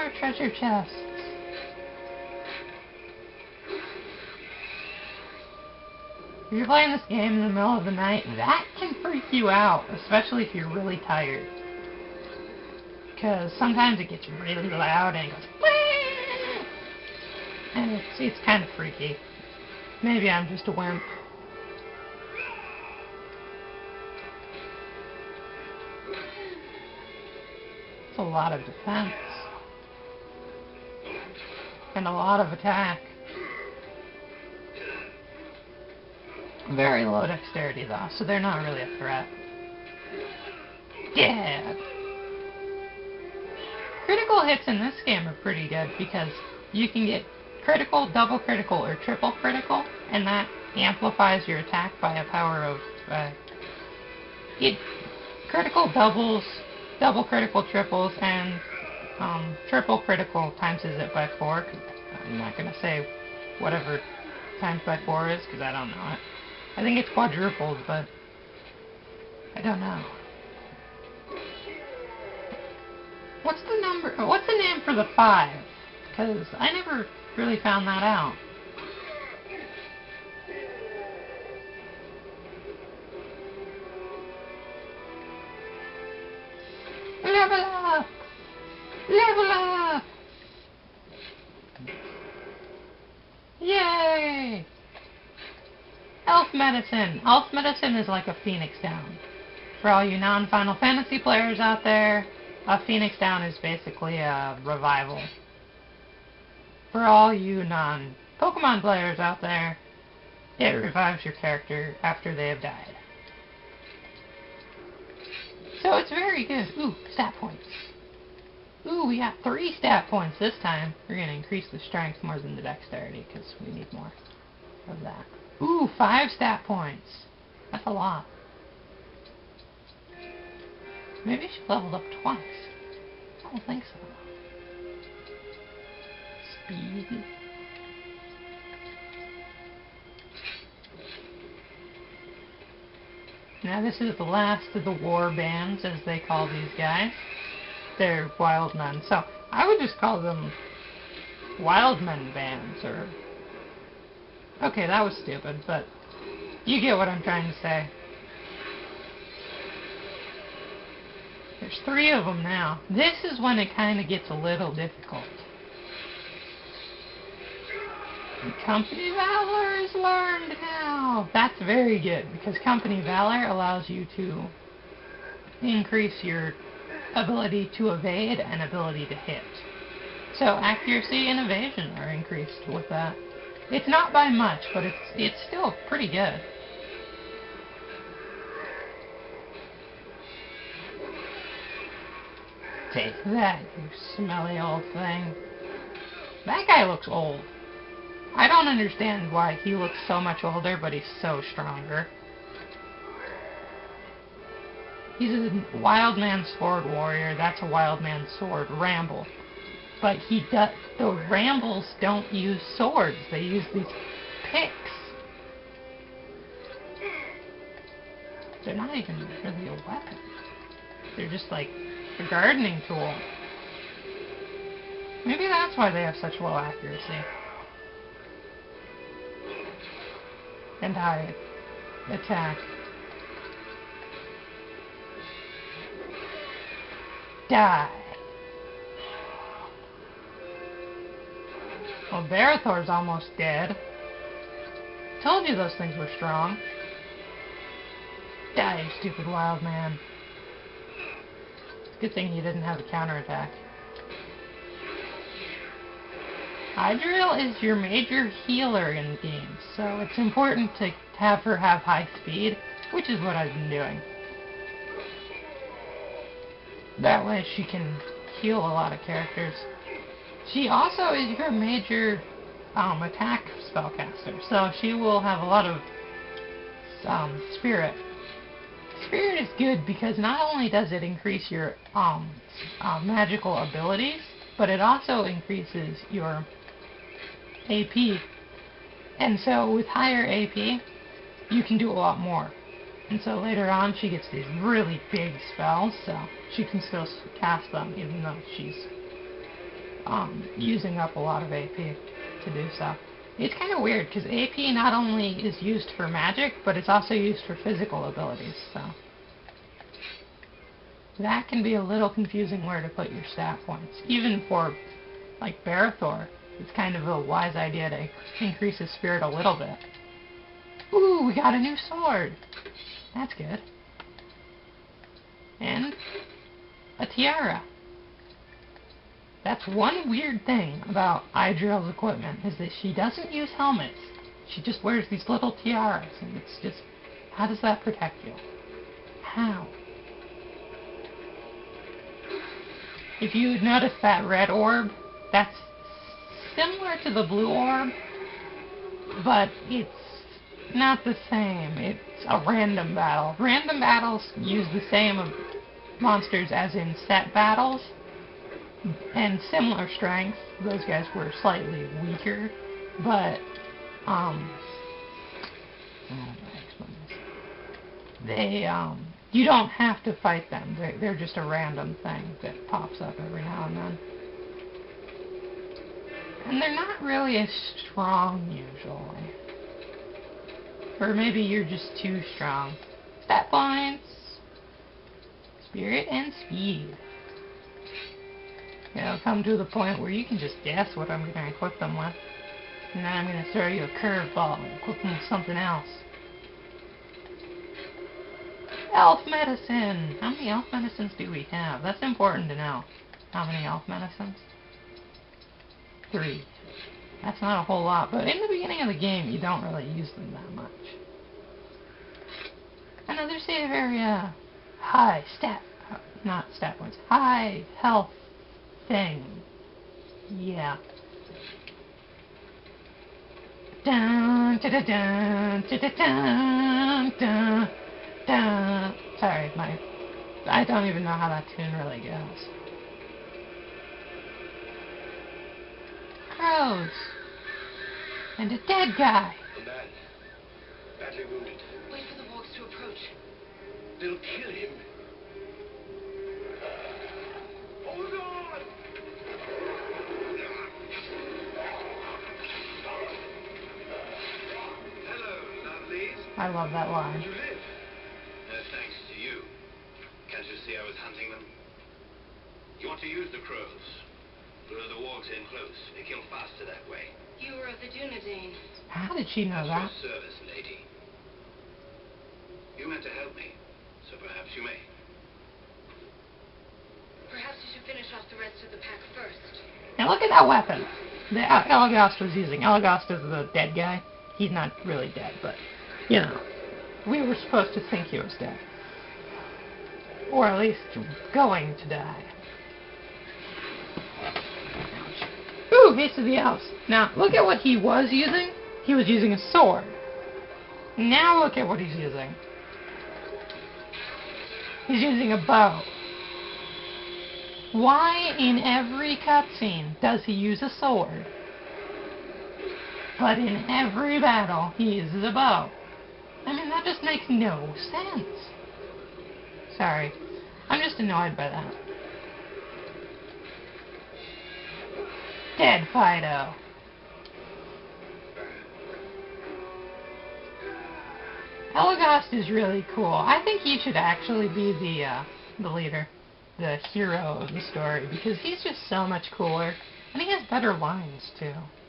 more treasure chests. If you're playing this game in the middle of the night, that can freak you out, especially if you're really tired. Because sometimes it gets really loud and it goes, Wah! And it's kind of freaky. Maybe I'm just a wimp. It's a lot of defense. And a lot of attack. Very low dexterity though, so they're not really a threat. Dead! Critical hits in this game are pretty good because you can get critical, double critical, or triple critical, and that amplifies your attack by a power of critical doubles, double critical triples, and triple critical times it by 4. I'm not going to say whatever times by 4 is because I don't know it. I think it's quadrupled, but I don't know. What's the name for the 5? Because I never really found that out. Level up! Level up! Yay! Elf medicine. Elf medicine is like a Phoenix Down. For all you non-Final Fantasy players out there, a Phoenix Down is basically a revival. For all you non-Pokemon players out there, it revives your character after they have died. So it's very good. Ooh, stat points. Ooh, we got 3 stat points this time. We're going to increase the strength more than the dexterity because we need more of that. Ooh, 5 stat points. That's a lot. Maybe she leveled up twice. I don't think so. Speed. Now this is the last of the war bands, as they call these guys. They're wild men. So I would just call them wild men bands, or... Okay, that was stupid, but you get what I'm trying to say. There's 3 of them now. This is when it kind of gets a little difficult. And Company Valor is learned now. That's very good, because Company Valor allows you to increase your ability to evade and ability to hit. So accuracy and evasion are increased with that. It's not by much, but it's still pretty good. Take that, you smelly old thing. That guy looks old. I don't understand why he looks so much older, but he's so stronger. He's a wild man sword warrior. That's a wild man sword ramble. But the rambles don't use swords. They use these picks. They're not even really a weapon. They're just like a gardening tool. Maybe that's why they have such low accuracy. And high attack. Die. Well, Barathor's almost dead. Told you those things were strong. Die, you stupid wild man. Good thing you didn't have a counterattack. Hydriel is your major healer in the game, so it's important to have her have high speed, which is what I've been doing. That way she can heal a lot of characters. She also is your major attack spellcaster, so she will have a lot of spirit. Spirit is good because not only does it increase your magical abilities, but it also increases your AP. And so with higher AP, you can do a lot more. And so later on, she gets these really big spells, so she can still cast them even though she's using up a lot of AP to do so. It's kind of weird, because AP not only is used for magic, but it's also used for physical abilities, so that can be a little confusing where to put your stat points. Even for, like, Barathor, it's kind of a wise idea to increase his spirit a little bit. Ooh, we got a new sword! That's good. And a tiara. That's one weird thing about Idrill's equipment, is that she doesn't use helmets. She just wears these little tiaras, and it's just, how does that protect you? How? If you notice that red orb, that's similar to the blue orb, but it's not the same. It's a random battle. Random battles use the same monsters as in set battles, and similar strength. Those guys were slightly weaker, but you don't have to fight them. They're just a random thing that pops up every now and then. And they're not really as strong usually. Or maybe you're just too strong. Stat points, spirit, and speed. It'll come to the point where you can just guess what I'm going to equip them with. And then I'm going to throw you a curveball and equip them with something else. Elf medicine! How many elf medicines do we have? That's important to know. How many elf medicines? 3. That's not a whole lot, but in the beginning of the game, you don't really use them that much. Another save area! High stat... not stat points. High health thing. Yeah. Dun, da, da, dun, da, da, dun, dun, dun. Sorry, I don't even know how that tune really goes. Crows. And a dead guy. A man. Badly wounded. Wait for the walks to approach. They'll kill him. Hold on! Hello, lovelies. I love that line. You live? Thanks to you. Can't you see I was hunting them? You want to use the crows. Lure the wargs in close. They kill faster that way. You were of the Dunedain. How did she know that? Your service, lady. You meant to help me, so perhaps you may. Perhaps you should finish off the rest of the pack first. Now look at that weapon that Elagast was using. Elagast is the dead guy. He's not really dead, but, you know, we were supposed to think he was dead. Or at least going to die. Ooh, Haste of the Elves. Now, look at what he was using. He was using a sword. Now look at what he's using. He's using a bow. Why in every cutscene does he use a sword? But in every battle, he uses a bow. I mean, that just makes no sense. Sorry. I'm just annoyed by that. Dead Fido. Elagast is really cool. I think he should actually be the leader, the hero of the story, because he's just so much cooler, and he has better lines too.